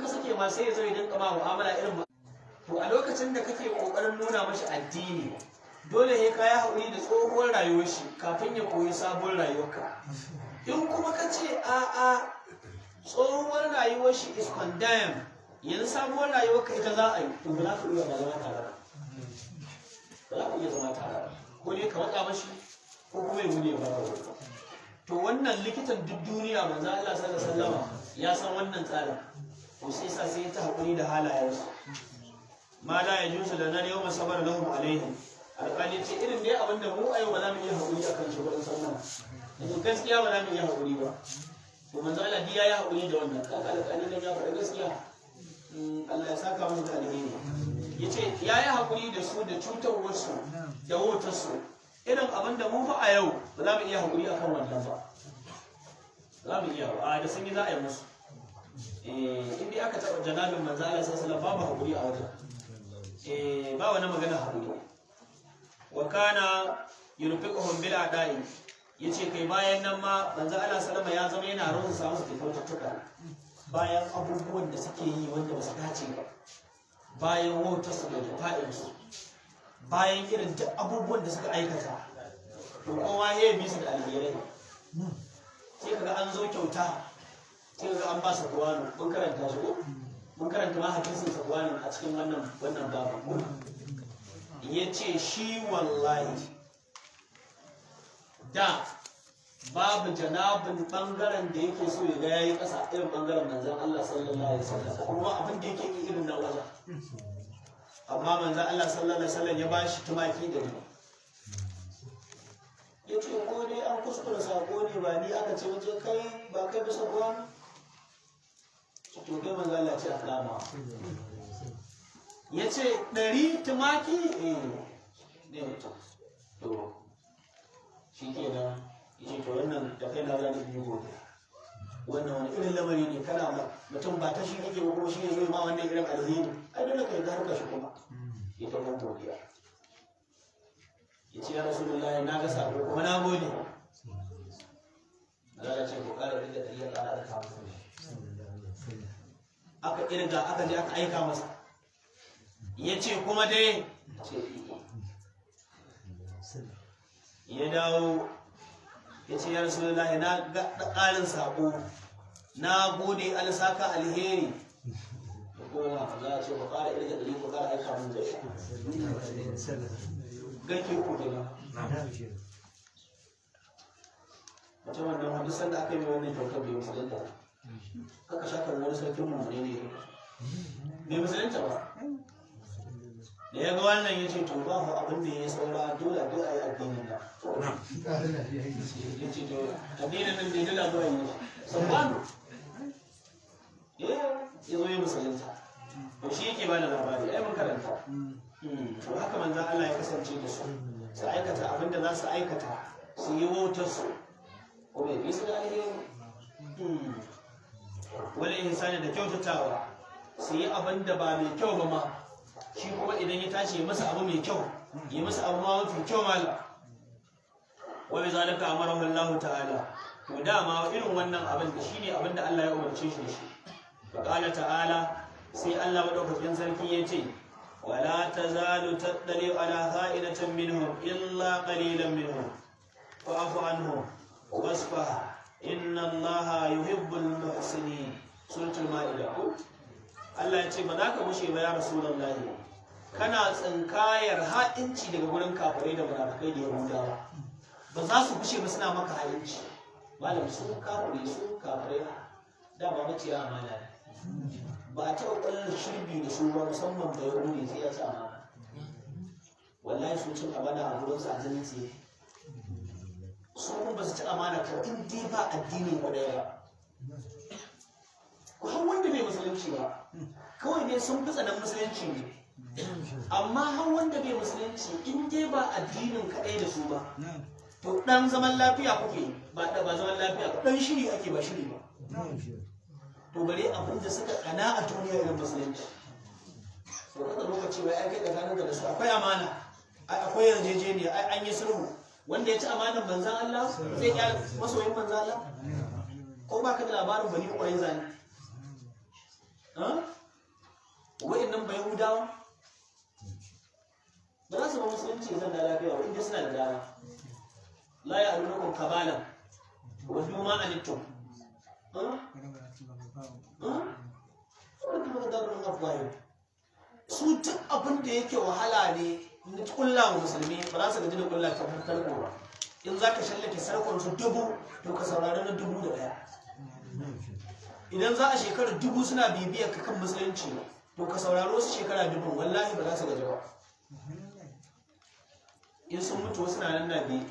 ka sake ma sai ya zo ya dinka ma mu'amala irin ba. To a lokacin da kake kokarin nuna mashi addini dole ne ka yi haƙuri da tsohuwar rayuwar shi kafin ya koyi sabon rayuwarka. In kuma ka ce a'a tsohuwar rayuwar shi is condemned, yanzu sabuwar rayuwarka ita za a yi, to ba za ka iya zama tare ba za ka iya zama tare ko ne ka matsa mashi ko kuma ya gudu ya fara. To wannan likitan duk duniya manzo Allah sallallahu alaihi wasallam ya san wannan tsarin, to sai sa sai ta haƙuri da halayensu. Ma la yajuzu lana yawma sabar lahum alaihim, alƙali ce irin dai abinda mu a yau ba za mu iya haƙuri akan shi wurin sannan, yanzu gaskiya ba za mu iya haƙuri ba. To manzo Allah ya yi haƙuri da wannan, kaga alƙali dan ya faɗa gaskiya, Allah ya saka mu da alheri. Yace ya yi haƙuri da su da cutarwarsu da wutarsu, irin abinda mu fa a yau ba za mu iya haƙuri akan wannan ba. Za mu iya ba da sun yi za a yi musu. In dai aka taɓa janabin manzo Allah sallallahu alaihi wasallam babu haƙuri a wajen. Ba wani magana haƙuri. Wa kana yurfiquhum bil ada'i, yace kai bayan nan ma manzo Allah sallama ya zama yana rusa musu kyaututtuka bayan abubuwan da suke yi wanda ba su dace ba, bayan wautarsu da jafa'insu, bayan irin duk abubuwan da suka aikata, to kowa ya bi su da alherai. Sai kaga an zo kyauta, sai kaga an ba sa kuwano, mun karanta shi ko mun karanta ma hadisin sa kuwano a cikin wannan babu. Yace shi wallahi da babu janabin bangaren da yake so ya ga yayi kasa irin bangaren manzon Allah sallallahu alaihi wasallam, kuma abin da yake yi irin na wajen. Amma manzon Allah sallallahu alaihi wasallam ya bashi tumaki da ni. Yace ko dai an kuskura sako ne ba ni aka ce waje kai ba kai bisa kuwa. To kai manzon Allah ce alama. Yace 100 tumaki ne to shi kenan. Yace to wannan da kai na zan yi gobe, wannan wani irin lamari ne, kana mutum ba ta shi kake ba kuma shi ne zai ma wannan irin alheri, ai dole ka yi harka shi kuma. Ita mun godiya. Yace ya Rasulullahi na ga sako kuma na gode. Allah ce ko kare da ɗari Allah da kawo aka kirga aka je aka aika masa. Yace kuma dai ya dawo ya ce ya Rasulullahi na ga ƙarin saƙo, na gode alsaka alheri. Da kowa za a ce ku ƙara irga ɗari ku ƙara aika mun zai gake ku gina mutumin nan wani sanda aka yi wannan kyautar bai musulunta aka shakar wani sarkin mummune ne bai musulunta ba. Da ya ga wannan ya ce to ba mu abin da ya saura dole a yi addinin nan. Ya ce to addinin nan bai dole zuwa yi sabbanu ya zo yi musulunta. To shi yake ba da labari ai mun karanta. To haka manzan Allah ya kasance da su aikata abin da za su aikata, su yi wautar su ko bai bi su da alheri wani ihsani da kyautatawa, su yi abin da ba mai kyau ba ma, shi kuma idan ya tashi ya masa abu mai kyau, ya masa abu ma mafi kyau mala. Wa bi zalika amarahu Allah ta'ala, to dama irin wannan abin da shine abin da Allah ya umarce shi da shi. Fa qala ta'ala, sai Allah madaukakin sarki ya ce wala tazalu tattali ala kha'inatin minhum illa qalilan minhum fa'fu anhum wasfah inna Allaha yuhibbul muhsinin. Suratul Ma'idah. Allah ya ce ba za ka bushe ba ya Rasulullahi, kana tsinkayar ha'inci daga gurin kafirai da munafikai da Yahudawa, ba za su bushe ba suna maka ha'inci. Malam sun kafirai da ba maciya amana ne, ba a taɓa ƙwallon shirbi da su ba, musamman da Yahudi sai ya sa amana. Wallahi su cin amana a gurinsu a jinin tsaye, su ba su ci amana ka in dai ba addinin wadaya ba. Har wanda bai musulunci ba, kawai dai sun fi tsanan musulunci ne, amma har wanda bai musulunci in dai ba addinin kaɗai da su ba, to ɗan zaman lafiya kuke ba zaman lafiya ba, ɗan shiri ake ba shiri ba. To bare abin da suka kana a duniya irin musulunci, to kada lokaci wai ai kai tsakanin da su akwai amana, akwai yarjejeniya, ai an yi sulhu. Wanda ya ci amanar manzan Allah zai ya masoyin manzan Allah, ko ba ka da labarin bani ƙwarai zane wa'annan bai Yahudawa ba za su ba musulunci zan da lafiya inda suna da dama la ya alunukum kabalan wa duma anittum su duk abin da yake wahala ne na kulla wa musulmi ba za su gaji da kulla ta farko ba in za ka shallake sarkon su 1000 to ka saurari na 1001 idan za a shekara 1000 suna bibiyar ka kan musulunci to ka saurari wasu shekara 1000 wallahi ba za su gaji ba in sun mutu wasu na nan na biyu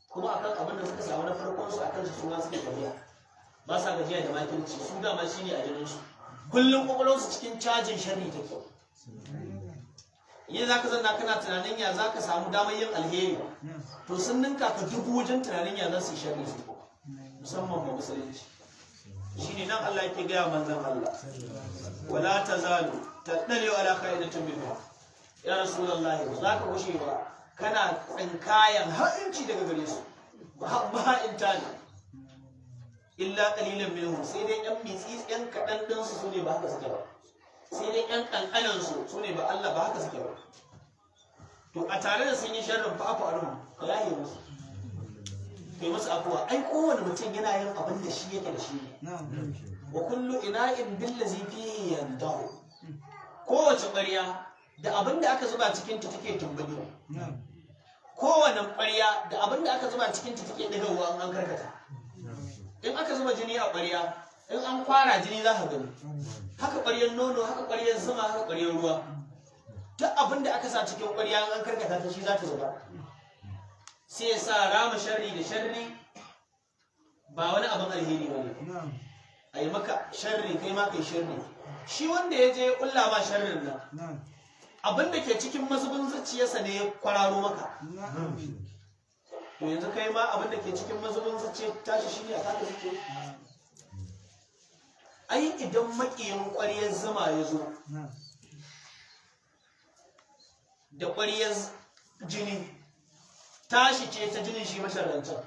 kuma akan abin da suka samu na farkon su akan su suna suke tafiya ba sa gajiya da makirci su dama shi ne a jininsu kullum kwakwalwarsu cikin cajin sharri take yin za ka zanna kana tunanin ya za ka samu damar yin alheri to sun ninka ka 1000 wajen tunanin ya za su yi sharri su musamman ba musulunci shi ne nan Allah yake gaya manzan Allah wala ta zalu ta ɗalewa ala ka'idatun bilwa ya rasulullahi za ka wuce ba kana tsinkayan ha'inci daga gare su ha'inta ne illa qalilan minhum sai dai yan mitsi yan kadan din su ne ba haka suke ba sai dai yan kankanan su ne ba Allah ba haka suke ba to a tare da sun yi sharrin fa afu alhum ka yaye musu kai musu afuwa ai kowane mutum yana yin abin da shi yake da shi ne wa kullu ina'in billazi fihi yandahu kowace ƙwarya da abin da aka zuba cikin ta take tumbuli kowane ƙwarya da abin da aka zuba cikin ta take digawa an karkata in aka zuba jini a ƙwarya in an kwara jini za ka gani haka ƙwaryar nono haka ƙwaryar zuma haka ƙwaryar ruwa duk abin da aka sa cikin ƙwarya an karkata ta shi za ta zuba sai ya sa rama sharri da sharri ba wani abin alheri ba ne a yi maka sharri kai ma kai sharri shi wanda ya je ƙulla ma sharrin nan abin da ke cikin mazubin zuciyarsa ne ya kwararo maka to yanzu kai ma abin da ke cikin mazubin zuciya tashi shi ne a kaka zuciya ai idan maƙiyin ƙwaryar zuma ya zo da ƙwaryar jini tashi ce ta jinin shi masharrantar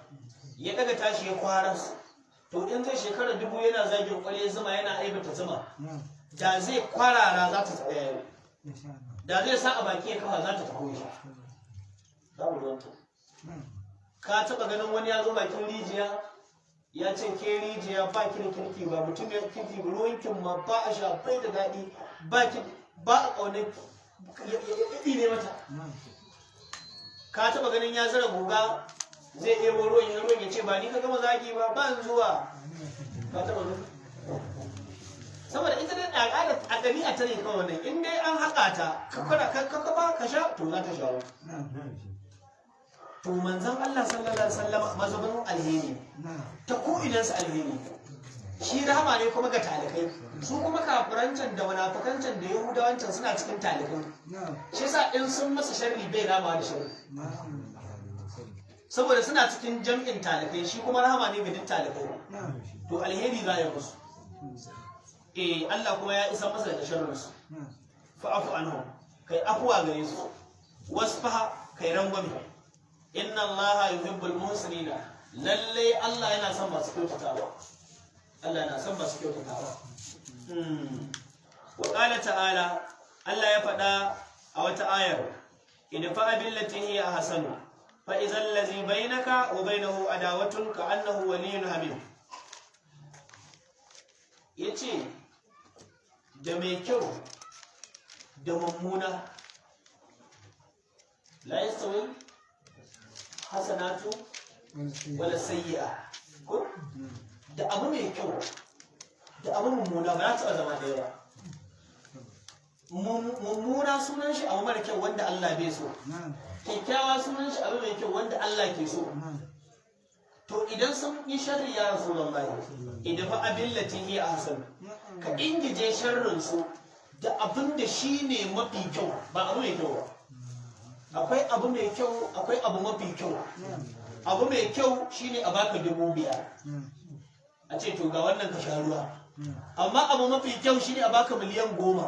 ya daga tashi ya kwara su to in zai shekara 1000 yana zagin ƙwaryar zuma yana aibata zuma da zai kwarara za ta tsaye da zai sa a baki ya kafa za ta taho shi babu ruwanta ka taɓa ganin wani ya zo bakin rijiya ya ce ke rijiya ba ki da kirki ba mutum ya kirki ruwankin ma ba a sha bai da daɗi ba a ƙaunar ya ne mata ka taɓa ganin ya zara guga zai ɗebo ruwan ya ce ba ni ka gama zagi ba ban zuwa ka taɓa ganin saboda ita da al'ada a ɗabi'a ta ne kawai wannan in dai an haƙa ta ka ba ka sha to za ta shawo to manzon Allah sallallahu alaihi wasallam mazubin alheri ta ko idan su alheri shi rahama ne kuma ga talikai su kuma kafirancan da munafikancan da yahudawancan suna cikin talikai shi yasa in sun masa sharri bai rama da sharri saboda suna cikin jam'in talikai shi kuma rahama ne ga duk talikai to alheri za ya musu Allah kuma ya isa masa da sharrin su fa'afu anhum kai afuwa gare su wasfaha kai rangwame inna Allah yuhibbul muhsinina lalle Allah yana son masu kyautatawa Allah yana son masu kyautatawa wa qala ta'ala Allah ya faɗa a wata ayar idfa billati hiya ahsanu fa idhal ladhi bainaka wa bainahu adawatun ka annahu waliyyun hamim yace da mai kyau da mummuna la yastawi hasanatu wala sayyi'a ko da abu mai kyau da abu mummuna ba za ta zama da yawa mummuna sunan shi abu mara kyau wanda Allah bai so kyakkyawa sunan shi abu mai kyau wanda Allah ke so to idan sun yi sharri ya rasulullahi idan fa abillati hi ahsan ka ingije sharrin su da abin da shine mafi kyau ba abu mai kyau ba akwai abu mai kyau akwai abu mafi kyau abu mai kyau shine a baka 5,000 a ce to ga wannan ka sha ruwa amma abu mafi kyau shine a baka miliyan 10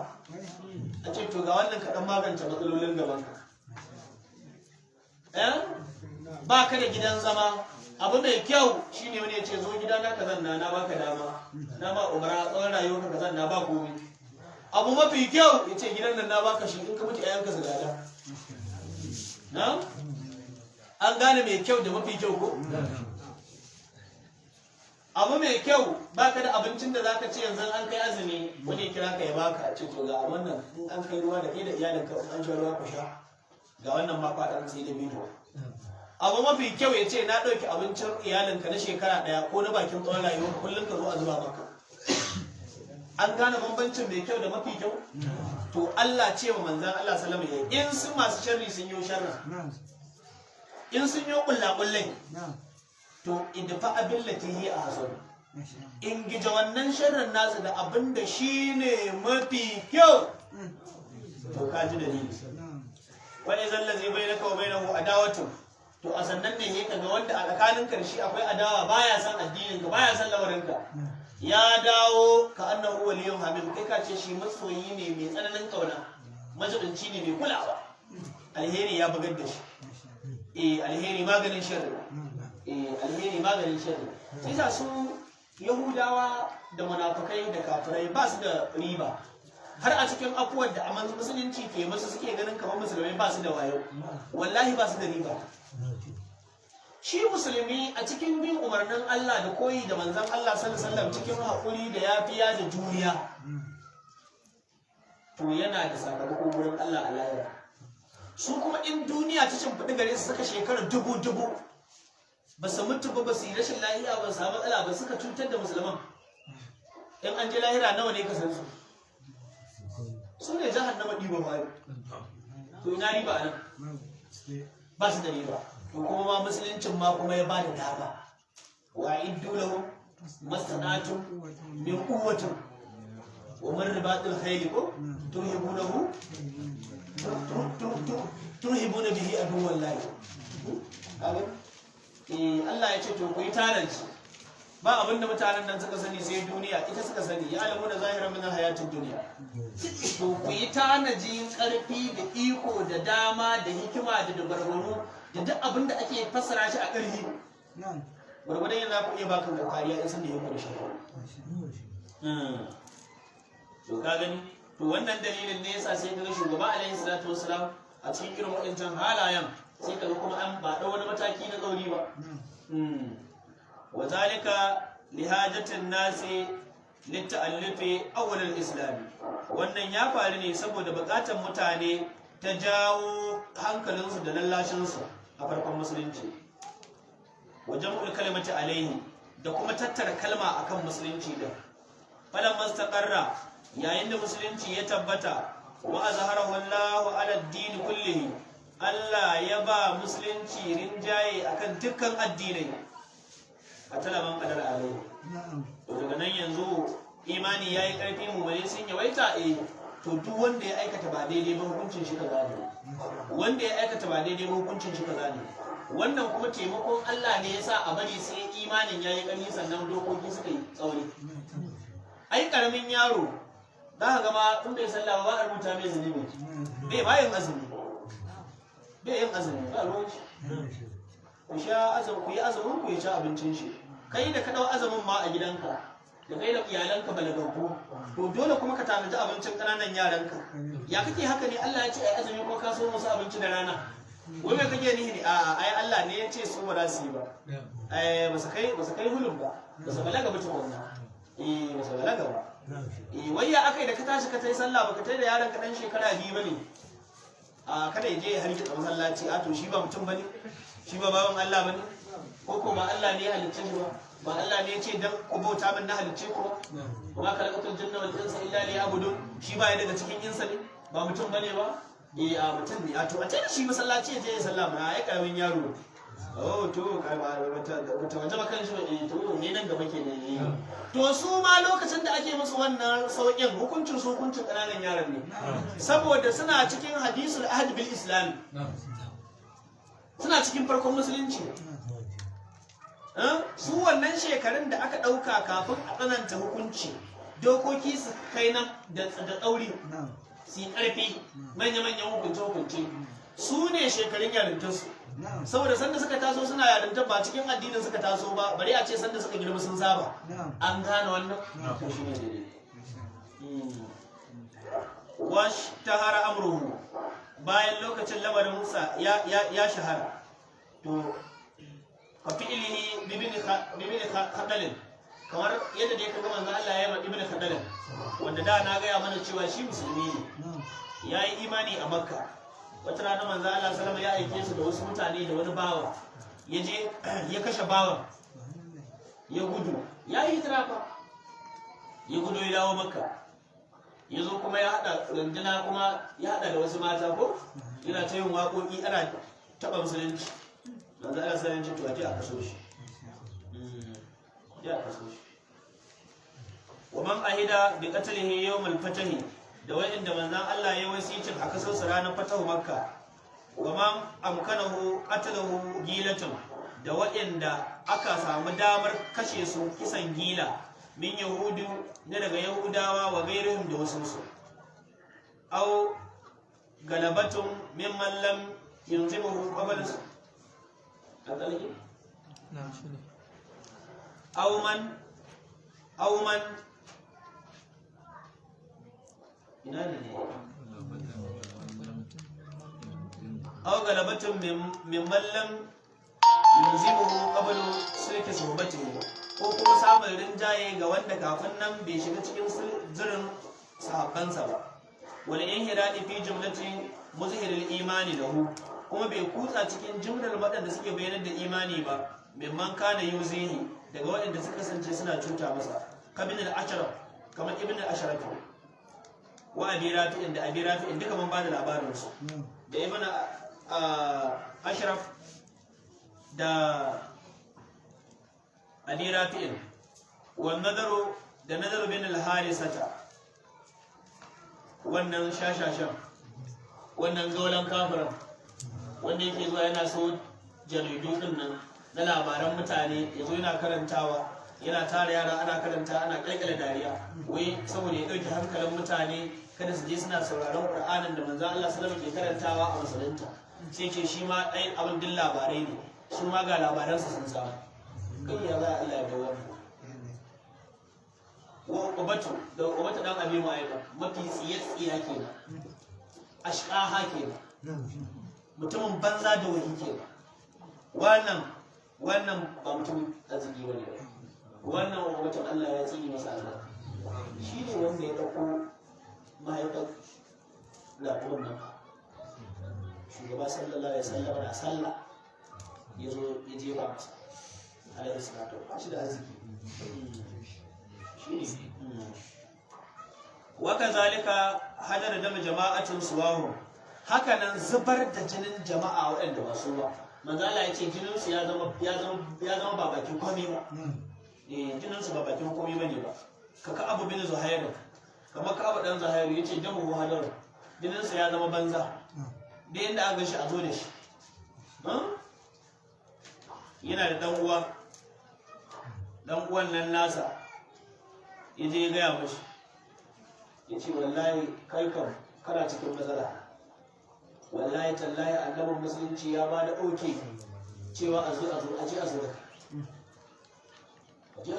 a ce to ga wannan ka dan magance matsalolin gaban ka ba ka da gidan zama abu mai kyau shine wani ya ce zo gida na kazan na baka dama na ba umara tsawon rayuwar ka kazan na ba komai. Abu mafi kyau ya ce gidan nan na baka shi in ka mutu ƴaƴanka su gada. Na an gane mai kyau da mafi kyau ko abu mai kyau baka da abincin da zaka ci yanzu an kai azumi wani kira ka ya baka ce to ga wannan in an kai ruwa da kai da iyalinka an sha ruwa ku sha ga wannan ma faɗa sai da bidiyo. Abu mafi kyau ya ce na ɗauki abincin iyalinka na shekara ɗaya ko na bakin tsawon rayuwa kullum ka zo a zuba maka. An gane bambancin mai kyau da mafi kyau? To Allah ce wa manzan Allah salama ya in sun masu sharri sun yi sharri in sun yi ƙullaƙullai to idfa abin latihi a hasan in gija wannan sharrin nasu da abin da shi ne mafi kyau to ka ji dalili. Wani zalla zai bai naka wa bai nahu adawatun to a sannan ne ka ga wanda a tsakanin karshe akwai adawa baya san addinin ka baya san lamarin ka ya dawo ka annahu waliyun hamim kai ka ce shi masoyi ne mai tsananin kauna majibinci ne mai kulawa alheri ya bugar da shi alheri maganin sharri alheri maganin sharri sai sa su yahudawa da munafukai da kafirai ba su da riba har a cikin afuwar da amma musulunci ke musu suke ganin kamar musulmai ba su da wayo wallahi ba su da riba. Shi musulmi a cikin bin umarnin Allah da koyi da manzon Allah sallallahu alaihi wasallam cikin haƙuri da yafiya da juriya to yana da sakamako wurin Allah a lahira. Su kuma in duniya ta shimfiɗi gare su suka shekara dubu ba su mutu ba su yi rashin lahiya ba su samu matsala ba suka cutar da musulman in an je lahira nawa ne ka san su ne jahannama ɗiba ba to ina riba a nan ba su da riba. To kuma ma musuluncin ma kuma ya ba da dama wa iddu lahum mastanatun min quwwatin wa min ribatil khayl ko turhibuna bihi aduwallahi. Allah ya ce to ku yi tanaji ba abinda mutanen nan suka sani sai duniya ita suka sani ya alamu da zahiran min hayatin duniya. To ku yi tanajin karfi da iko da dama da hikima da dabarbaru da duk abinda ake fassara shi a ƙarfi gwargwadon yana ku iya baka kariya in san da yake da shi. To ka gani to wannan dalilin ne yasa sai ga shugaba alaihi salatu wasalam a cikin irin waɗancan halayen sai kaga kuma an ba da wani mataki na tsauri ba. Wazalika lihajatin nasi litta'allufi awwal al-islam wannan ya faru ne saboda bukatar mutane ta jawo hankalinsu da lallashinsu a farkon musulunci wajen kalmati alaihi da kuma tattara kalma akan musulunci da falan mastaqarra yayin da musulunci ya tabbata wa azharahu Allahu ala ad-din kullihi Allah ya ba musulunci rinjaye akan dukkan addinai a talaban kadar alaihi. To daga nan yanzu imani yayi karfi mu bane sun yawaita to duk wanda ya aikata ba daidai ba hukuncin shi kaza ne wanda ya aikata ba daidai ba hukuncin shi kaza ne. Wannan kuma taimakon Allah ne yasa a bari sai imanin yayi karfi sannan dokoki suka yi tsauri. Ai karamin yaro za ka gama in bai sallah ba a rubuta mai zunubi bai bayan azumi bai yin azumi ba ruwan shi ku sha azumi ku yi azumin ku ya ci abincin shi kai da ka dau azumin ma a gidanka da kai da iyalanka balagaggu to dole kuma ka tanaji abincin kananan yaranka ya kake haka ne Allah ya ce ai azumi ko ka so musu abinci da rana wai me kake nihi ne ai Allah ne ya ce su ba za su yi ba ba su kai hulun ba ba su balaga ba tukunna ba su balaga ba wai ya akai da ka tashi ka tai sallah baka tai da yaranka dan shekara 2 bane kada ya je ya harki masallaci to shi ba mutum bane shi ba bawan Allah bane ko ba Allah ne ya halicce shi ba Allah ne ya ce dan ku bauta min na halicce ku ba ka lakatul janna wal insa illa liya'budun shi ba ya daga cikin insa ne ba mutum bane ba a mutum ne to a ce shi masallaci ya je ya sallama ai karamin yaro to kai ba wata kan shi to ne nan gaba kenan to su ma lokacin da ake musu wannan sauƙin hukuncin su hukuncin ƙananan yaran ne saboda suna cikin hadisul ahd bil islam suna cikin farkon musulunci su wannan shekarun da aka ɗauka kafin a tsananta hukunci dokoki su kai nan da tsauri su yi ƙarfi manya-manyan hukunce-hukunce su ne shekarun yarintarsu saboda sanda suka taso suna yarinta ba cikin addinin suka taso ba, bari a ce sanda suka girma sun saba. An gane wannan to shine daidai. Wash tahara amruhu, bayan lokacin lamarin Musa ya shahara, to fa fi'lihi bibin khadalin, kamar yadda dai kaga manzo Allah ya yi ibn khadalin, wanda da na gaya mana cewa shi musulmi ne, ya yi imani a Makka. Wata rana manzo Allah sallallahu alaihi wasallam ya aike su da wasu mutane da wani bawa, ya je ya kashe bawan, ya gudu, ya yi hijira fa, ya gudu ya dawo Makka. Ya zo kuma ya haɗa runduna, kuma ya haɗa da wasu mata ko yana ta yin waƙoƙi ana taɓa musulunci. Manzo Allah sallallahu alaihi wasallam to a kaso shi, ya kaso shi. Wa man ahida bi qatlihi yawm al-fatah, da wa'inda manzon Allah ya wasicin a kaso su ranar fatahu Makka. Wa man amkanahu qatluhu gilatun, da wa'inda aka samu damar kashe su kisan gila, min yahudu ne daga yahudawa wa gairihim da wasu su, au galabatun mimman lam yunzimuhu qablus atalaki au man ina ne au galabatun mimman lam yunzimuhu qablu sulki suhbatihi, ko kuma samun rinjaye ga wanda kafin nan bai shiga cikin zirin sahabbansa ba. Wal inhiradi fi jumlatin muzhiril imani lahu, kuma bai kutsa cikin jumlar waɗanda suke bayanar da imani ba, mimman kana yuzihi, daga waɗanda suka kasance suna cuta masa, kabin al-ashraf, kamar ibn al-ashraf wa abi rafi'in da abi rafi'in, duka mun bada labarin su, da ibn ashraf da abi rafi'in, wa nadaru da nadaru bin al-harisata, wannan shashashan, wannan gaulan kafirin wanda yake zuwa yana so jaridu din nan na labaran mutane, yazo yana karantawa, yana tara yara ana karanta ana kalkala dariya, wai saboda ya dauki hankalin mutane kada su je suna sauraron Qur'anin da manzon Allah sallallahu alaihi wasallam ke karantawa a musulunta, sai ce shi ma ɗayan abin din labarai ne, shi ma ga labaransa sun samu. Kai ya za Allah ya dawo wa ubatu da ubatu dan abi mu'ayyib, mafi tsiya kenan, ashqaha kenan, mutumin banza da wani kenan. Wannan ba mutum arziki bane, wannan ubatu Allah ya tsini masa Allah, shi ne wanda ya dauko mahaifar lafiyan nan shugaba sallallahu alaihi wasallam da sallah ya zo ya jefa masa alaihi salatu shi da arziki shi ne. Waka zalika hadar da jama'atin suwahu, hakanan zubar da jinin jama'a waɗanda ba su ba, manzo Allah ya ce jinin su ya zama ba bakin komai ba, jinin su ba bakin komai bane ba. Kaka Abu bin Zuhair, kamar ka Abu dan Zuhair yace damu hadar, jinin sa ya zama banza, da yanda aka shi a zo da shi. Yana da dan uwan nan nasa ya je ya gaya mashi, ya ce wallahi kai kam kana cikin matsala, wallahi tallahi annabin musulunci ya ba da ɗauke cewa a zo da kai,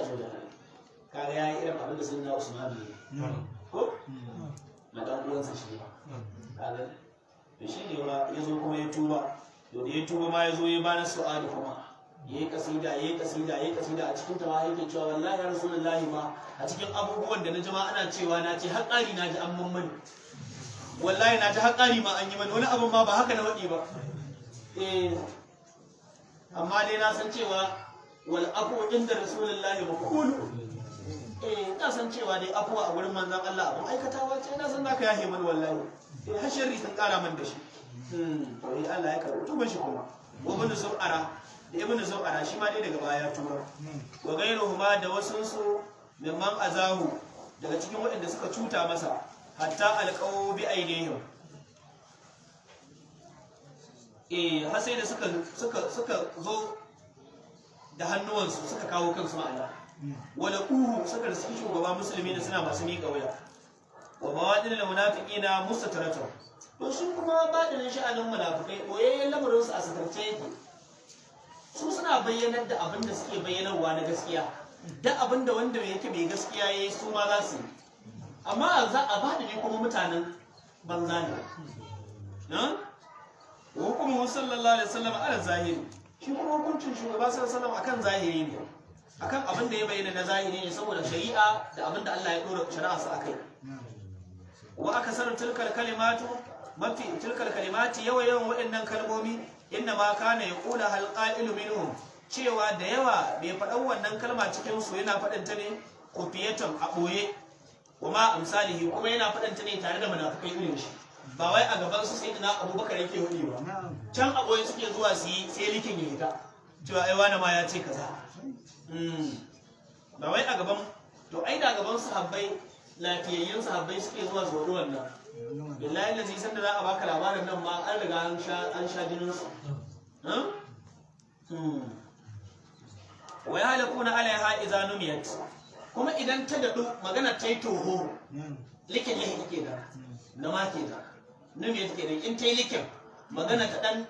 kaga ya yi irin abin da sun na Usman ne ko na ɗan uwansa shi ba, kaga da shi ne ba ya zo kuma ya tuba, to da ya tuba ma ya zo ya bani su'adu kuma yayi kasida a cikin ta ma yake cewa wallahi ya rasulullahi ma a cikin abubuwan da na jima ana cewa na ce haƙari na ji an mun wallahi na ji haƙari ma an yi mani, wani abin ma ba haka na waɗi ba, amma dai na san cewa wal afu inda rasulullahi maqulu, na san cewa dai afuwa a wurin manzon Allah abin aikatawa ce, na san zaka yahe mani wallahi, har sharri sun ƙara man da shi, to Allah ya karɓi tuban shi kuma. Wa bin Zur'ara da ibn Zur'ara shi ma dai daga baya ya tura, wa gairuhuma da wasunsu mimman azahu, daga cikin waɗanda suka cuta masa, hatta alqaw bi aidihim, har sai da suka zo da hannuwansu suka kawo kansu ma'ana, wala uhu suka riski shugaba musulmi da suna masu miƙa wuya, wa mawadin lil munafiqina mustataratu, to sun kuma baɗinin sha'anin munafukai ɓoyayyen lamarinsu a sakarce yake. Su suna bayyanar da abin da suke bayyanarwa na gaskiya, da abin da wanda yake mai gaskiya ya yi su ma za su yi, amma za a baɗini kuma mutanen banza ne. Hukumin sallallahu alaihi wasallam ala zahiri, shi kuma hukuncin shugaba sallallahu alaihi wasallam akan zahiri ne, akan abin da ya bayyana na zahiri ne, saboda shari'a da abin da Allah ya dora shari'a su akai. Wa akasaru tilkal kalimatu, mafi tilkal kalimati yawan waɗannan kalmomi inna ma kana yaqula hal qa'ilu minhum, cewa da yawa bai faɗan wannan kalma cikin su yana faɗin ta ne kufiyatan a ɓoye, kuma amsalihi kuma yana faɗin ta ne tare da munafikai irin shi, ba wai a gaban su sai ina Abubakar yake hudi ba, can a ɓoye suke zuwa su yi sai likin ya hita cewa ai wani ma ya ce kaza. Ba wai a gaban, to ai da gaban sahabbai lafiyayyen sahabbai suke zuwa su wani wannan, billahi lazi sanda za a baka labarin nan ma an riga an sha jinin su. Wa yahlakuna alaiha idza numiyat, kuma idan ta dadu magana ta yi toho likin yahi take da na ma ke da numiyat ke da, in ta yi likin magana ta dan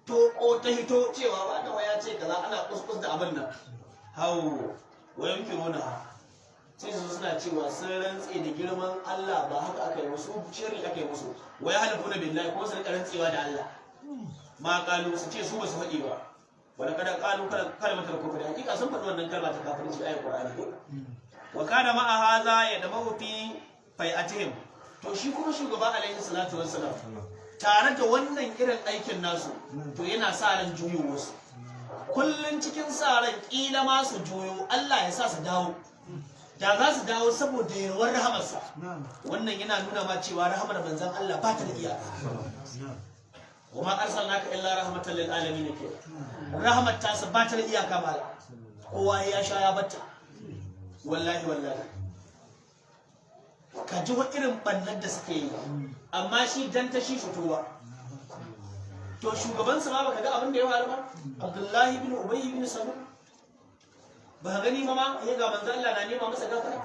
toko ta hito cewa ba da waya ce kaza ana kuskus da abin nan hau wayan kirona sai su suna cewa sun rantse da girman Allah ba haka aka yi musu, shirri aka yi musu, waya halafuna billahi kuma su rika rantsewa da Allah ma kalu su ce su ba su faɗi ba, wala kada kalu kalmatar kufri, hakika sun faɗi wannan kalma ta kafirci ayat Qur'ani. Wa kana ma'a hadha yadmu fi fai'atihim, to shi kuma shugaba alaihi salatu wassalam tare da wannan irin aikin nasu to yana sa ran juyo wasu, kullun cikin sa ran kila ma su juyo Allah ya sa su dawo, da za su dawo saboda yarwar rahamarsa. Wannan yana nuna ma cewa rahamar manzon Allah ba ta da iyaka. Kuma arsalnaka illa rahmatan lil alamin ke, rahmat ta sa ba ta da iyaka ba, kowa ya sha ya batta, wallahi wallahi ka ji wa irin bannan da suke yi, amma shi dan ta shi fitowa. To shugabansa ma baka ga abin da ya faru ba, Abdullahi bin Ubay bin Salul, ba gani ba ma ya ga manzo Allah na nema masa gafara,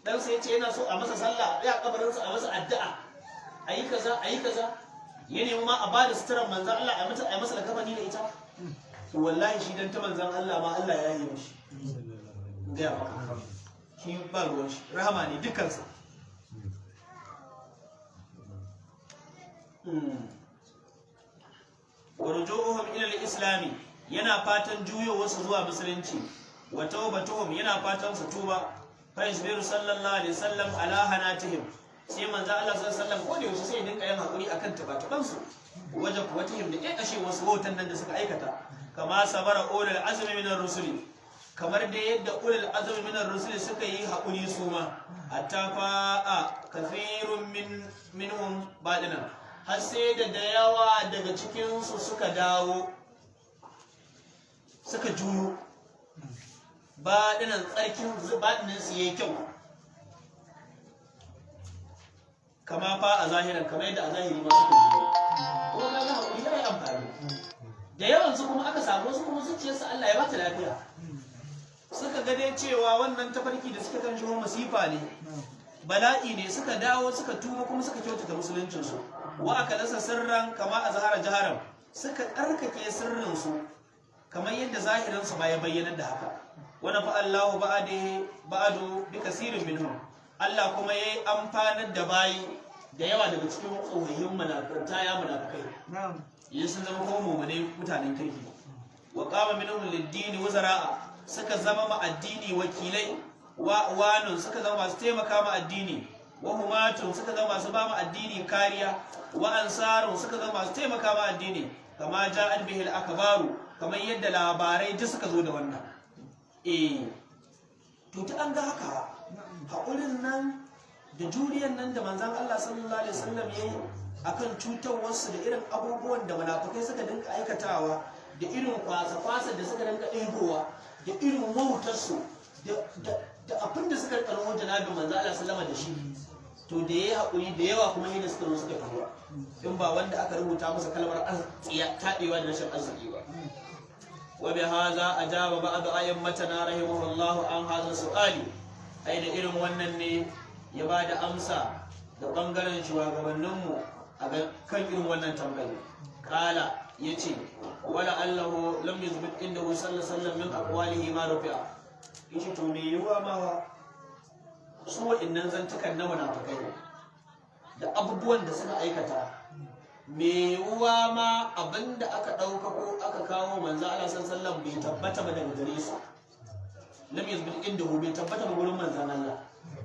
dan sai ya ce yana so a masa sallah ya kabarin sa a masa addu'a, ayi kaza ya nemi ma a bada suturar manzo Allah a masa kafani da ita. To wallahi shi dan ta manzon Allah ma Allah ya yi mishi, ga maka shi ba ruwan shi, rahama ne dukkansa. Warjuhum ila al-islami, yana fatan juyo wasu zuwa musulunci, wa tawbatuhum yana fatan su tuba, fa yasbiru sallallahu alaihi wasallam ala hanatihim, sai manzo Allah sallallahu alaihi wasallam ko da yaushe sai dinka yin hakuri akan tabatuban su, wajen kuwatihim da kashe wasu hotan nan da suka aikata, kama sabara ulul azmi min ar-rusuli, kamar da yadda ulul azmi min ar-rusuli suka yi hakuri su ma, hatta fa'a kathirun minhum badinan, har sai da yawa daga cikin su suka dawo suka juyo, badinan tsarkin badinin su yayi kyau, kama fa a zahiran kamar yadda a zahiri ma suka juyo. Kuma kaga hakuri yayi amfani, da yawan su kuma aka samu su kuma zuciyarsu Allah ya ba ta lafiya, suka ga dai cewa wannan tafarki da suka kan shi masifa ne, bala'i ne, suka dawo suka tuba kuma suka kyautata musuluncinsu. Wa aka dasa sirran kama a zahara jaharan, suka tsarkake sirrinsu kamar yadda zahirinsu ba ya bayyana da haka. Wani fa Allahu ba'adu bi kasirin minhum, Allah kuma ya yi amfanar da bayi da yawa daga cikin tsohon munafurta ya munafukai, yin sun zama kuma mummune mutanen kirki. Wa qama minhum lid-dini wazara'a, suka zama ma addini wakilai, wa wanun suka zama masu taimaka ma addini, wa humatun suka zama masu ba ma addini kariya, wa ansarun suka zama masu taimaka ma addini, kama ja'at bihi al-akbaru, kamar yadda labarai duk suka zo da wannan. To ta an ga haka haƙurin nan da juriyan nan da manzon Allah sallallahu alaihi wasallam yayi akan cutarwarsu da irin abubuwan da munafukai suka dinka aikatawa, da irin kwasa-kwasa da suka dinka ɗebowa, da irin wautarsu da abin da suka karɓar janabin manzo Allah sallama da shi, to da yayi haƙuri da yawa kuma yadda suka zo suka faruwa, in ba wanda aka rubuta masa kalmar taɗewa da rashin arziki ba. Wa bi hadha ajaba ba'd ayyamatana rahimahullahu an hadha su'ali, ai da irin wannan ne ya bada amsa da bangaren shugabanninmu a kan irin wannan tambayi. Kala yace wala allahu lam yuzbit indahu sallallahu alaihi wasallam min aqwalihi ma rufi'a. Yace to me yiwa ma su wa'annan zantukan na munafikai da abubuwan da suka aikata me yiwa ma abinda aka dauka ko aka kawo manzo Allah sallallahu alaihi wasallam bai tabbata ba daga gare su. Lam yuzbit indahu bai tabbata ba gurin manzo Allah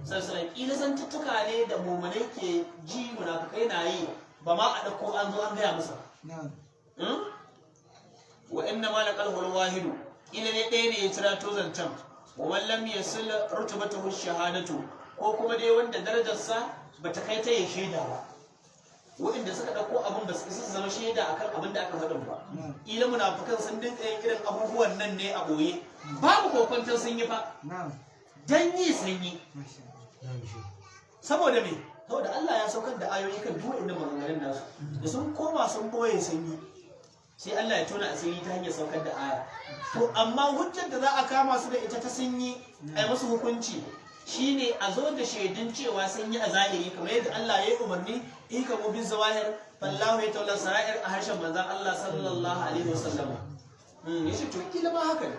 sallallahu kila zantuttuka ne da mu'minai ke ji munafikai na yi ba ma a dauko an zo an gaya musu. Wa inna ma laqal wahidu ila ne ɗaya ne ya tira to zancan wa man lam yasil rutbatuhu shahadatu ko kuma dai wanda darajarsa bata kai ta yi shaida ba, wanda suka dauko abin ba su isa zama shaida akan abin da aka faɗin ba. Ila munafikan sun dinka yin irin abubuwan nan ne a boye, babu kokwantar sun yi fa dan yi sun yi. Saboda me? Saboda Allah ya saukar da ayoyi kan duk inda maganganun nasu da sun koma sun boye sun yi, sai Allah ya tona asiri ta hanyar saukar da aya. To amma hujjar da za a kama su da ita ta sun yi ai musu hukunci shine a zo da shaidun cewa sun yi a zahiri kamar yadda Allah ya yi umarni ika mu bin zawahir fallahu ya tawalla sara'ir a harshen manzon Allah sallallahu alaihi wasallam. Yace to kila ma haka ne.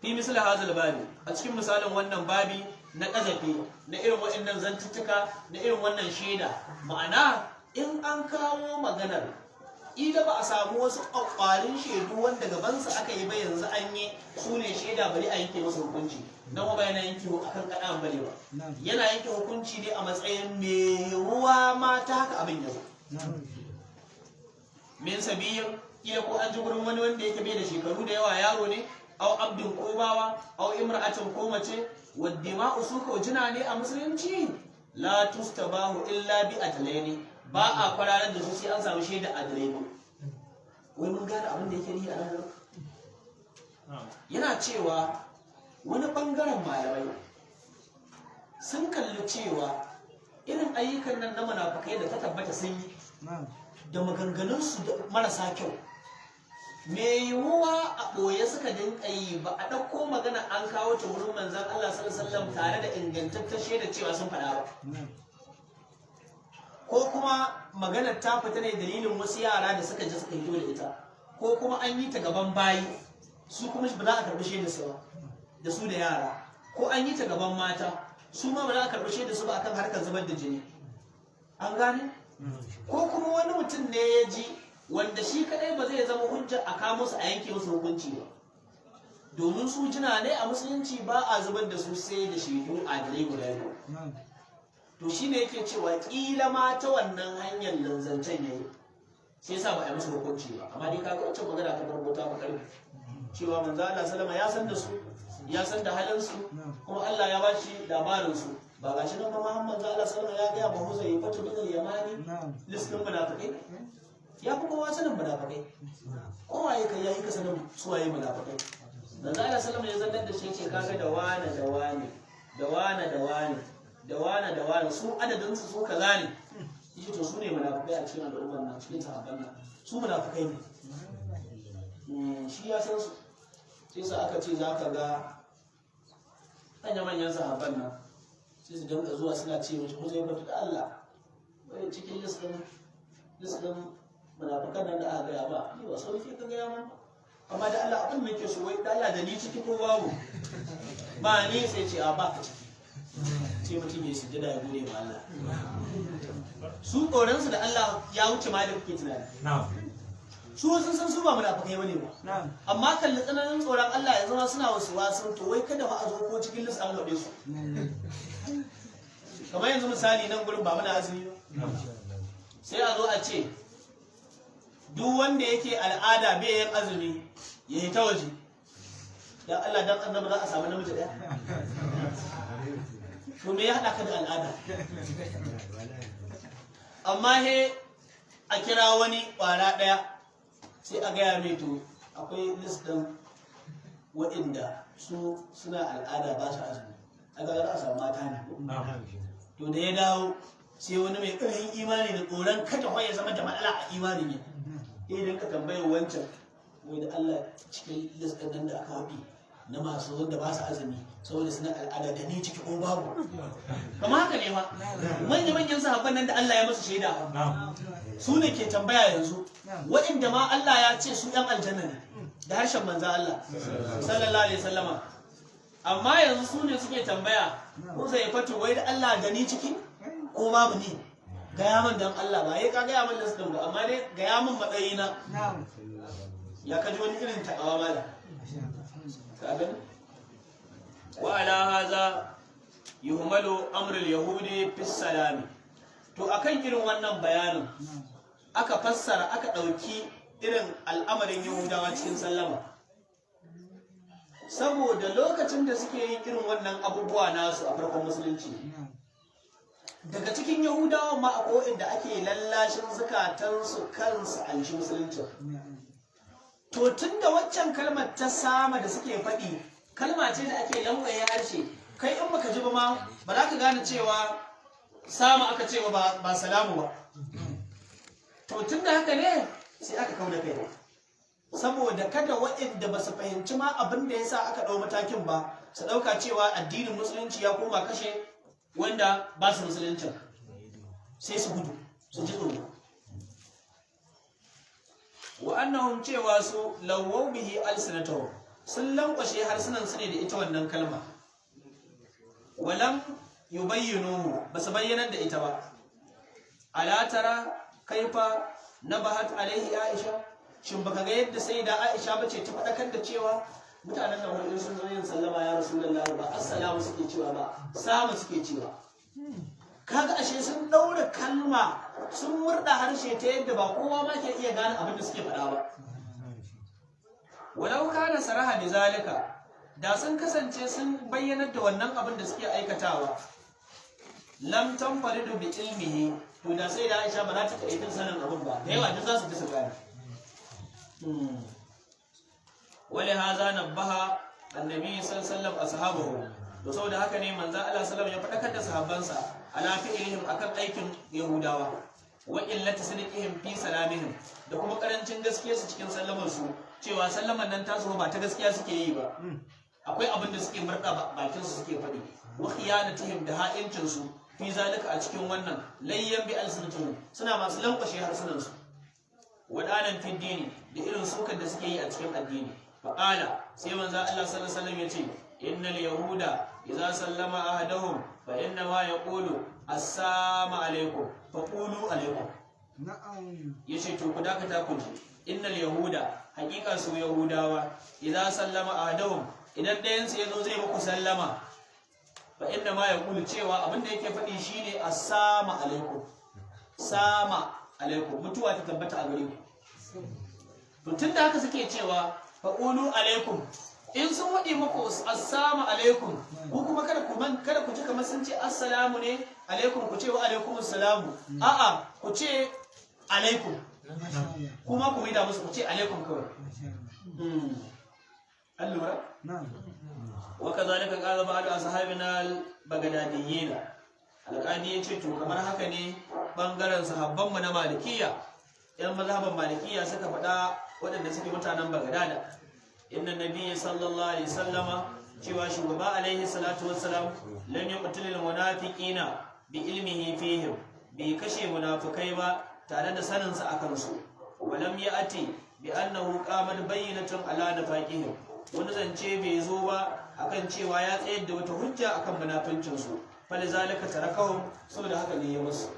Fi misali hazal babi, a cikin misalin wannan babi na ƙazafi na irin waɗannan zantuttuka na irin wannan shaida, ma'ana in an kawo maganar ida ba a samu wasu ƙwaƙwarin shaidu wanda gabansa aka yi ba yanzu an yi su ne shaida bari a yanke masu hukunci don ba yana yanke akan kaɗan bane ba, yana yanke hukunci ne a matsayin mai ruwa ma ta haka abin yanzu min sabiyin iya ko an ji gurin wani wanda yake bai da shekaru da yawa yaro ne au abdin ko bawa au imra'atin ko mace wadda ma usuka jina ne a musulunci la tustabahu illa bi adlaini, ba a kwararar da su sai an samu shaida adlaini. Wai mun gane abin da yake nihi a nan yana cewa wani bangaren malamai sun kalli cewa irin ayyukan nan na munafikai da ta tabbata sun yi da maganganunsu marasa kyau me yiwuwa a ɓoye suka dinka yi ba a ɗauko magana an kawo ta wurin manzan Allah sallallahu alaihi wasallam tare da ingantaccen shaida cewa sun faɗa ba, ko kuma maganar ta fita ne dalilin wasu yara da suka ji suka hito da ita, ko kuma an yi ta gaban bayi su kuma ba za a karɓi shaida su ba da su da yara, ko an yi ta gaban mata su ma ba za a karɓi shaida su ba akan harkar zubar da jini. An gane? Ko kuma wani mutum ne ya ji wanda shi kadai ba zai zama hujjar a kamo su a yanke musu hukunci ba, domin su jina ne a musulunci ba a zubar da su sai da shaidu adalai guda biyu. To shi ne yake cewa kila ma ta wannan hanyar lanzancen yayi sai sa ba a yi musu hukunci ba, amma dai kaga wancan magana ta farko ta fi karfi cewa manzo Allah sallama ya san da su, ya san da halin su, kuma Allah ya bashi labarin su. Ba ga shi nan ba Muhammad Allah sallama ya ga ba Huzai fatu bin al-Yamani listin munafikai ya fi kowa sanin munafikai, kowa ya kai yayi ka sanin suwaye munafikai. Manzo Allah sallama ya zannar da shi ce kaga da wani da wani da wani da wani da wani da wani su adadin su kaza ne, shi to su ne munafikai a cikin al'ummar nan cikin sahabban nan su munafikai ne. Shi ya san su sai sa aka ce za ka ga manyan sahabban nan sai su dinga zuwa suna ce mishi ko zai bata da Allah bai cikin listin munafikan nan da aka gaya ba ni ba sauki ka gaya man, amma da Allah abin da yake so wai da Allah da ni ciki ko babu ba ni sai ce a ba ka ciki, sai mutum ya sujjada ya gode ma Allah. Su tsoronsu da Allah ya wuce ma da kuke tunani. Su sun san su ba munafikai bane ba, amma kalli tsananin tsoron Allah ya zama suna wasu wasan to wai kada fa a zo ko cikin lissa an gabe su. Kamar yanzu misali nan gurin ba muna azumi ba, sai a zo a ce duk wanda yake al'ada bai yin azumi ya yi ta waje, dan Allah dan annabi za a samu namiji daya. To me ya haɗa ka da al'ada? Amma he a kira wani ƙwara ɗaya sai a gaya mai to akwai list ɗin waɗanda su suna al'ada ba su azumi, a ga za a samu mata ne. To da ya dawo sai wani mai ƙarfin imani da tsoron kada ya zama da matsala a imanin ya idan ka tambaye wancan wai da Allah cikin list ɗin da aka waɗi na masu wanda ba su azumi saboda suna al'ada da ni ciki ko babu kamar haka ne ma manya-manyan sahabban nan da Allah ya masu shaida su ne ke tambaya yanzu waɗanda ma Allah ya ce su ɗan aljanna ne da harshen manzo Allah sallallahu alaihi wasallama amma yanzu su ne suke tambaya ko zai fito wai da Allah gani ciki ko babu ni gaya min dan Allah ba ka gaya min nasu ba amma dai gaya min matsayina ya kaji wani irin takawa mala ka gani wa ala hadha yuhmalu amru al-yahudi fi salami to akan irin wannan bayanin aka fassara aka dauki irin al'amarin yahudawa cikin sallama saboda lokacin da suke yin irin wannan abubuwa nasu a farkon musulunci daga cikin yahudawa ma akwai inda ake lallashin zukatansu kansu an shi musulunci to tun da waccan kalmar ta sama da suke faɗi kalma ce da ake langwaye harshe kai in baka ji ba ma ba za ka gane cewa sama aka cewa ba salamu ba to tun da haka ne sai aka kauda kai saboda kada waɗanda ba su fahimci ma abin da ya sa aka ɗau matakin ba su ɗauka cewa addinin musulunci ya koma kashe wanda ba su musuluncin sai su gudu su ji tsoro wa annahum cewa su lawwaw bihi alsinatahu sun lankwashe harsunan su ne da ita wannan kalma walam yubayyinu ba su bayyanar da ita ba ala tara kaifa nabahat alaihi aisha shin baka ga yadda sai da aisha bace ta fadakar da cewa mutanen nan wani sun zo yin sallama ya rasulullahi ba assalamu suke cewa ba samu suke cewa kaga ashe sun daura kalma sun murda harshe ta yadda ba kowa ma ke iya gane abin da suke faɗa ba walau kana saraha bi zalika da sun kasance sun bayyanar da wannan abin da suke aikatawa lam tanfaridu bi ilmihi to da sai da Aisha ba za ta kaita sanin abin ba da yawa duk za su ji su gane wali haza nabbaha annabi sallallahu alaihi wasallam ashabahu to saboda haka ne manzo Allah sallallahu alaihi wasallam ya fadakar da sahabbansa ala fi'lihim akan aikin yahudawa wa illati sidqihim fi salamihim da kuma karancin gaskiyar su cikin sallamar su cewa sallaman nan tasu ba ta gaskiya suke yi ba akwai abin da suke murda bakin su suke faɗi wa khiyanatihim da ha'incin su fi zalika a cikin wannan layyan bi alsinatihim suna masu lankwashe harsunan su wadanan fi dini da irin sukan da suke yi a cikin addini faqala sai manzo Allah sallallahu alaihi wasallam yace innal yahuda idza sallama ahaduhum fa inna ma yaqulu assalamu alaikum fa qulu alaikum na'am yace to ku dakata ku ji innal yahuda haqiqa su yahudawa idza sallama ahaduhum idan dayan su yazo zai muku sallama fa inna ma yaqulu cewa abinda yake faɗi shine assalamu alaikum sama alaikum mutuwa ta tabbata a gare ku to tunda haka suke cewa fa qulu alaikum in sun waɗi muku assalamu alaikum ko kuma kada ku ji kamar sun ce assalamu ne alaikum ku ce wa alaikum assalamu a'a ku ce alaikum kuma ku maida musu ku ce alaikum kawai allura wa kazalika qala ba'du ashabina al-bagdadiyyin alqadi yace to kamar haka ne bangaren sahabban mu na malikiya yan mazhaban malikiya suka faɗa waɗanda suke mutanen bagdada inna nabiyyi sallallahu alaihi wasallama cewa shugaba alaihi salatu wassalam lam yuqtil almunafiqina bi ilmihi fihim bi kashe munafikai ba tare da sanin sa akan su walam ya'ti bi annahu qamat bayyinatun ala nafaqihim wani zance bai zo ba akan cewa ya tsayar da wata hujja akan munafincin su falizalika tarakahum saboda haka ne ya musu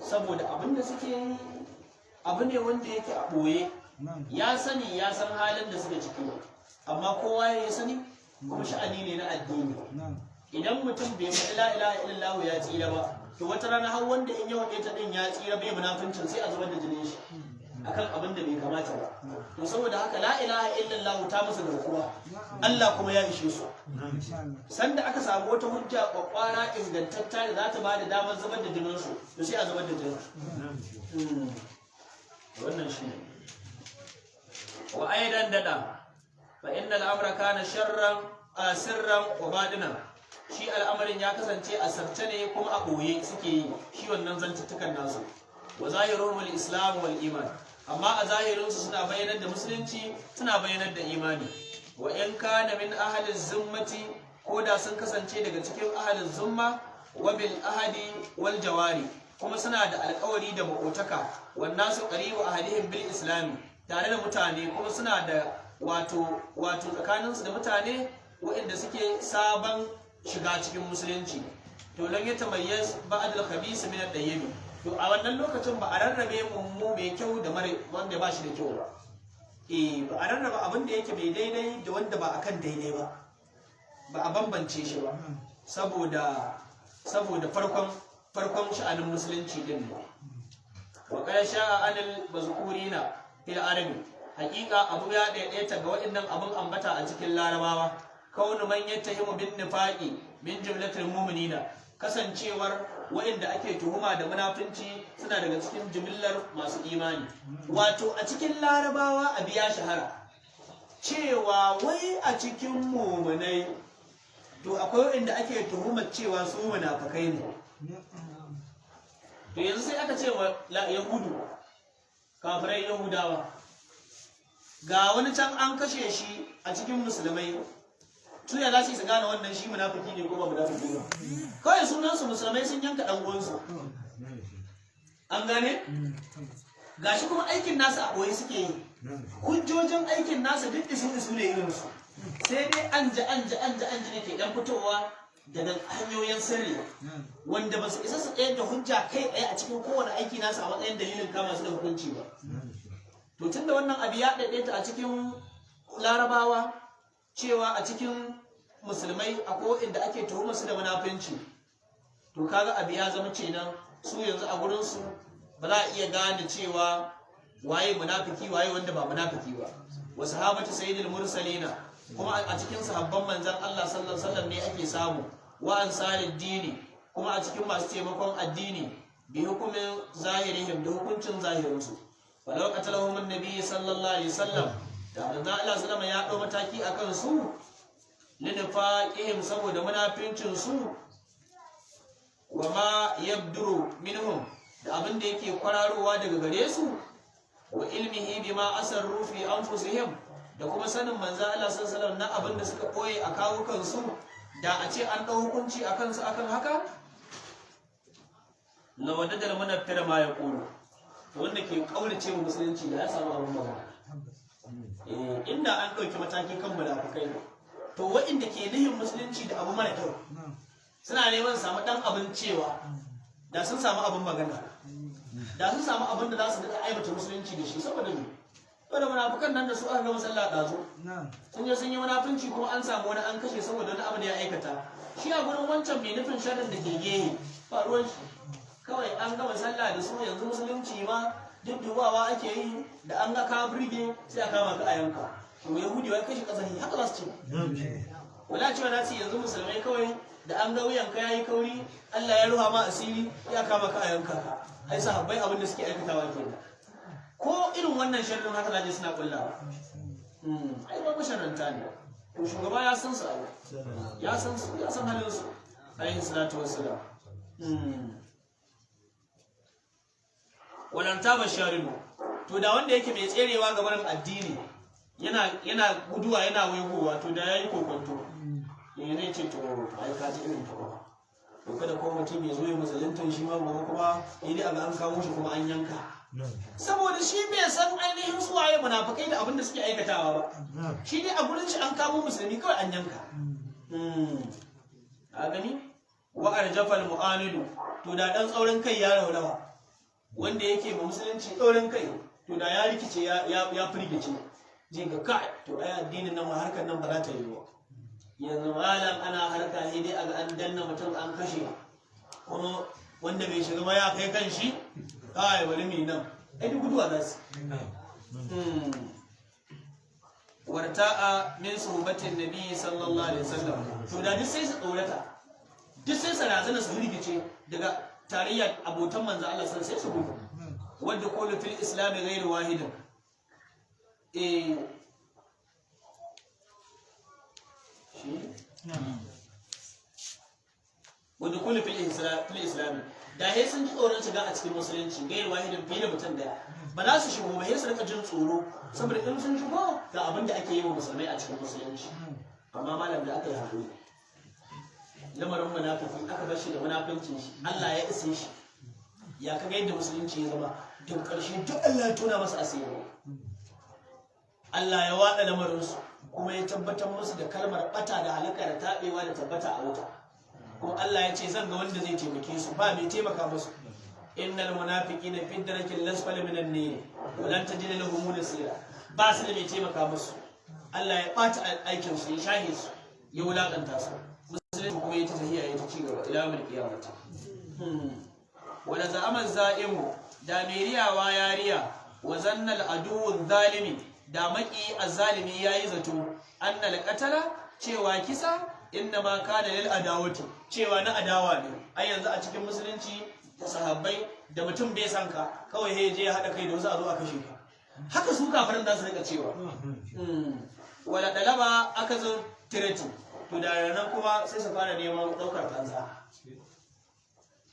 saboda abinda suke yi abu ne wanda yake a boye ya sani ya san halin da suka ciki amma kowa ya sani kuma sha'ani ne na addini idan mutum bai faɗi la ilaha illallah ya tsira ba to wata rana har wanda in ya wade ta din ya tsira bai munafincin sai a zubar da jinin shi akan abin da bai kamata ba to saboda haka la ilaha illallah ta musu garkuwa Allah kuma ya ishe su sanda aka samu wata hujja kwakwara ingantatta da za ta ba da damar zubar da jinin su to sai a zubar da jinin wannan shi ne wa aidan dada fa innal amra kana sharran sirran wa badinan shi al'amarin ya kasance a sarce ne kuma a boye suke yi shi wannan zantuttukan nasu wa zahiruhum al-islam wal iman amma a zahirin su suna bayyanar da musulunci suna bayyanar da imani wa in kana min ahli zimmati ko da sun kasance daga cikin ahli zumma wa bil ahadi wal jawari kuma suna da alƙawari da makotaka wannan su qaribu ahadihim bil islami tare da mutane kuma suna da wato tsakaninsu da mutane waɗanda suke sabon shiga cikin musulunci to lan ya tamayyaz ba'd al-khabith min ad-dayyib to a wannan lokacin ba a rarrabe mu mai kyau da mare wanda ba shi da kyau ba ba a rarraba abin da yake mai daidai da wanda ba akan daidai ba a bambance shi ba saboda farkon sha'anin musulunci din ne wa qala sha'a anil mazkurina fil arabi haqiqa abu ya daidaita ga waɗannan abun ambata a cikin larabawa kaunu man yattahimu bin nifaqi min jumlatil mu'minina kasancewar waɗanda ake tuhuma da munafunci suna daga cikin jimillar masu imani wato a cikin larabawa a biya shahara cewa wai a cikin mu'minai to akwai waɗanda ake tuhumar cewa su munafikai ne to yanzu sai aka ce wa yahudu kafirai yahudawa ga wani can an kashe shi a cikin musulmai su ya za su gane wannan shi munafiki ne ko ba munafiki ba kawai sunansu musulmai sun yanka dan uwansu an gane gashi kuma aikin nasu a boye suke yi hujjojin aikin nasu duk isu ne irin su sai dai anja ne ke dan fitowa daga hanyoyin sirri wanda ba su isa su tsayar da hujja kai tsaye a cikin kowane aiki nasu a matsayin dalilin kama su da hukunci ba to tunda wannan abu ya daidaita a cikin larabawa cewa a cikin musulmai akwai inda ake tuhumar su da munafinci to kaga abu ya zama kenan su yanzu a gurin su ba za a iya gane cewa waye munafiki waye wanda ba munafiki ba wa sahabatu sayyidil mursalina kuma a cikin sahabban manzon Allah sallallahu alaihi wasallam ne ake samu wa ansarid dini kuma a cikin masu taimakon addini bi hukumin zahirihim da hukuncin zahirinsu walau qatalahum annabi sallallahu alaihi wasallam da manzo Allah sallama ya dau mataki akan su linfaqihim saboda munafincin su wama yabduru minhum da abin da yake kwararowa daga gare su wa ilmihi bima asarru fi anfusihim da kuma sanin manzo Allah sallallahu alaihi wasallam na abin da suka koye a kawukan su da a ce an dau hukunci akan su akan haka lawadadal munaffira ma yaqulu wanda ke kaurace mu musulunci da ya samu abin magana inda an ɗauki mataki kan munafukai to waɗanda ke nihin musulunci da abu mara kyau suna neman samu ɗan abin cewa da sun samu abin magana da sun samu abin da za su daga aibata musulunci da shi saboda ne saboda munafukan nan da su aka gama sallah ɗazu sun je sun yi munafunci kuma an samu wani an kashe saboda wani abu da ya aikata shi a gurin wancan mai nufin sharrin da ke gehe ba ruwan shi kawai an gama sallah da su yanzu musulunci ma duk dubawa ake yi da an ga ka burge sai a kama ka a yanka to yahudi wai kashi kasani haka za su ce wala cewa na ce yanzu musulmai kawai da an ga wuyan ka yayi kauri Allah ya ruha ma asiri ya kama ka a yanka ai sahabbai abin da suke aikatawa kenan ko irin wannan sharrin haka zaje suna kullawa ai ba masharanta ne to shugaba ya san su ya san halin su alaihi salatu wassalam walanta basharinu to da wanda yake mai tserewa ga barin addini yana guduwa yana waigowa to da yayi kokonto zai ce to ai ka ji irin to kada ko mutum ya zo ya musulunta shi ma gobe kuma idan aga an kawo shi kuma an yanka saboda shi bai san ainihin su waye munafikai da abin da suke aikatawa ba shi dai a gurin shi an kawo musulmi kawai an yanka a gani wa arjafal mu'amilu to da dan tsaurin kai ya raurawa wanda yake ma musulunci tsaurin kai to da ya rikice ya firgice je ga kai to ai addinin nan harkar nan ba za ta yi ba yanzu malam ana harka ne dai aga an danna mutum an kashe kuma wanda bai shiga ba ya kai kan shi kai bari mi nan ai duk guduwa za su warta'a min suhbatin nabi sallallahu alaihi wasallam to da duk sai su tsorata duk sai su razana su rigice daga tarayyar abotan manzo Allah sai su gudu wanda kullu fil islam ghairu wahidin wanda kullu fil islam da he sun ji tsoron shiga a cikin musulunci gairi wahidin fiye da mutum daya ba za su shigo ba he su rika jin tsoro saboda in sun shigo ga abin da ake yi wa musulmai a cikin musulunci amma malam da aka yi haƙuri lamarin munafiki aka bar shi da munafincin shi Allah ya isa shi ya kaga yadda musulunci ya zama duk ƙarshe duk Allah ya tona masa asiri Allah ya wada lamarinsu kuma ya tabbatar musu da kalmar bata da halaka da tabewa da tabbata a wuta kuma Allah ya ce zan ga wanda zai taimake su ba mai taimaka musu innal munafiqina fi darakil lasfali minan nar wa lan tajid lahum nasira ba su da mai taimaka musu Allah ya bata aikin su ya shahe su ya wulakanta su musulunci kuma ya ta tahiya ya ta ci gaba ila yawmil qiyamah wala za'ama za'imu da meriyawa yariya wa zannal aduwwul zalimi da maki azzalimi yayi zato annal qatala cewa kisa inna ma kana lil adawati cewa na adawa ne ai yanzu a cikin musulunci da sahabbai da mutum bai san ka kawai he je ya hada kai da wasu a zo a kashe ka haka su kafirin da su rika cewa wala dalaba aka zo tireti to da nan kuma sai su fara neman daukar kansa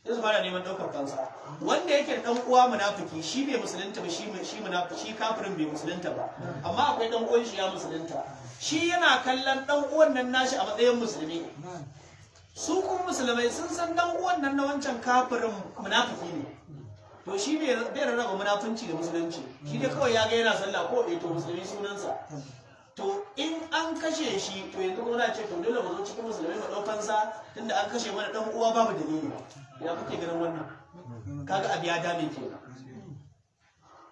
sai su fara neman daukar kansa wanda yake dan uwa munafiki shi bai musulunta ba shi munafiki shi kafirin bai musulunta ba amma akwai dan uwan shi ya musulunta shi yana kallon dan uwan nan nashi a matsayin musulmi su kuma musulmai sun san dan uwan nan na wancan kafirin munafiki ne to shi bai rarraba munafunci da musulunci shi dai kawai ya ga yana sallah ko to musulmi sunansa to in an kashe shi to yanzu kuma na ce to dole mu zo cikin musulmai mu daukan sa tunda an kashe mana dan uwa babu dalili ya kuke ganin wannan kaga abi ya dame ke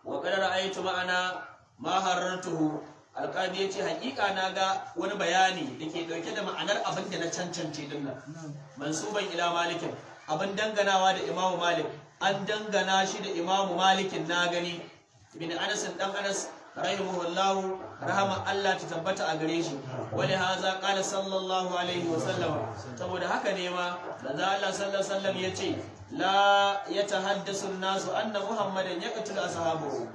wa qad ra'aytu ma'ana ma harartuhu alqadi yace hakika na ga wani bayani dake dauke da ma'anar abin da na cancance din nan mansuban ila malikin abin danganawa da imamu malik an dangana shi da imamu malikin na gani ibn anas dan anas rahimahullahu rahama Allah ta tabbata a gare shi wali haza qala sallallahu alaihi wasallam saboda haka ne ma manzo Allah sallallahu alaihi wasallam yace la yatahaddasu an-nasu anna muhammadan yaqtulu ashabahu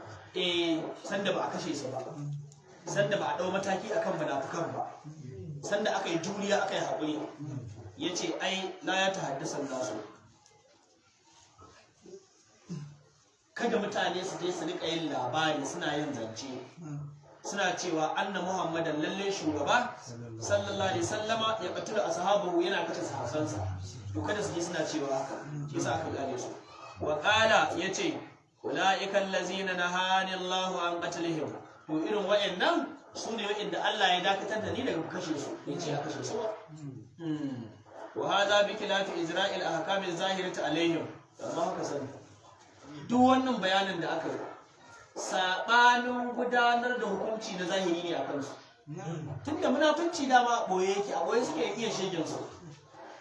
sanda ba a kashe su ba sanda ba a dau mataki akan munafikan ba sanda aka yi juriya aka yi hakuri yace ai la yatahaddasu an-nasu kada mutane su je su rika yin labari suna yin zance suna cewa anna muhammadan lalle shugaba sallallahu alaihi wasallama ya qatala ashabahu yana kace sahabbansa to kada su je suna cewa haka shi yasa aka gane su wa qala yace ulaika allazina nahani Allahu an qatlihim to irin wayannan sune wayanda Allah ya dakatar da ni daga kashe su yace a kashe su wa hadha bi khilafi izra'il ahkam az-zahirati alaihim amma haka sani duk wannan bayanin da aka yi saɓanin gudanar da hukunci na zahiri ne a kansu tunda munafunci dama boye yake a boye suke iya shegen su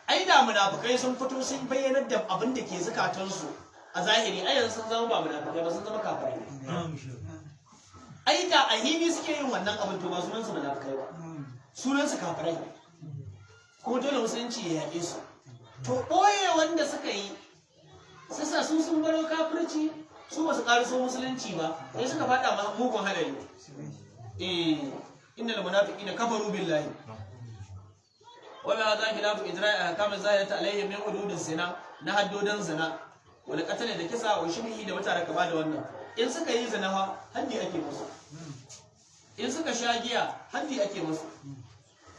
ai da munafukai sun fito sun bayyanar da abin da ke zukatansu a zahiri ai yanzu sun zama ba munafukai ba sun zama kafirai ai da a hini suke yin wannan abin to ba sunan su munafukai ba sunan su kafirai kuma dole musulunci ya yaƙe su to boye wanda suka yi sassa sun baro kafirci su ba su ƙariso musulunci ba sai suka faɗa mugun hadari innal munafiqina kafaru billahi wa ma za khilafu idra'i ahkam zahirati alaihim min hududin zina na haddodan zina wal qatl da kisa wa shibhi da mutare kaba da wannan in suka yi zina fa haddi ake musu in suka sha giya haddi ake musu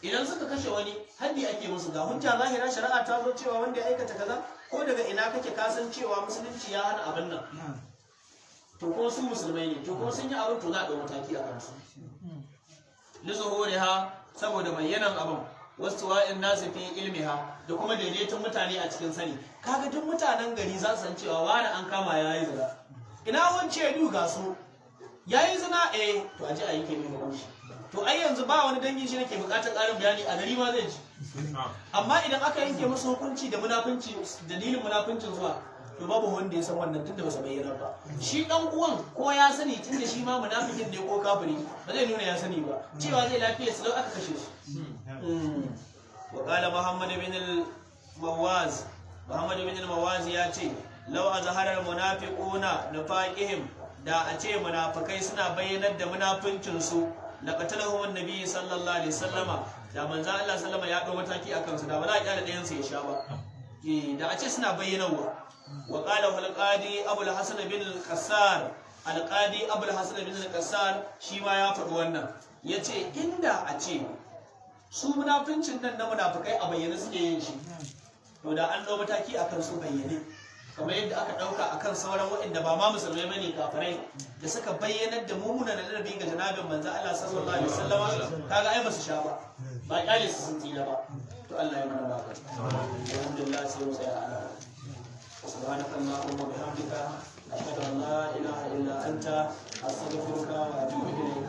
idan suka kashe wani haddi ake musu ga hujja zahira shari'a ta zo cewa wanda ya aikata kaza ko daga ina kake kasan cewa musulunci ya hana abin nan to kuma su musulmai ne to kuma sun yi abin to za a ɗau mataki a kansu lizuhuriha saboda bayyanan abin wasu wa'in nasu fi ilmiha da kuma daidaiton mutane a cikin sani kaga duk mutanen gari za su san cewa wani an kama ya yi zina ina wance ya duka su ya yi zina to a ji a yi ke mai hukunci to ai yanzu ba wani dangin shi nake bukatar ƙarin bayani a gari ma zai ji amma idan aka yanke musu hukunci da munafunci dalilin munafuncin zuwa to babu wanda ya san wannan tunda ba su bayyana ba shi dan uwan ko ya sani tunda shi ma munafikin ne ko kafiri ba zai nuna ya sani ba cewa zai lafiya su aka kashe shi wa qala muhammad ibn al-mawaz ya ce law azhara al-munafiquna nifaqihim da a ce munafikai suna bayyanar da munafincin su laqatalahum an-nabi sallallahu alaihi wasallama da manzo Allah sallama ya dau mataki akan su da ba za a kyale ɗayan su ya sha ba da a ce suna bayyanawa. wa qala wal qadi abul hasan bin al-qassar al-qadi abul hasan bin al-qassar shi ma ya faɗi wannan, yace inda a ce su munafincin nan na munafikai a bayyane suke yin shi, to da an dau mataki akan su bayyane kamar yadda aka dauka akan sauran waɗanda ba ma musulmai bane kafirai da suka bayyanar da mummunan ladabi ga janabin manzo Allah sallallahu alaihi wasallam, kaga ai ba su sha ba kyale su sun tsira ba. to Allah ya mana baka alhamdulillah sai mu tsaya ala subhanakallahumma wa bihamdika ashhadu an la ilaha illa anta astaghfiruka wa atubu ilayk.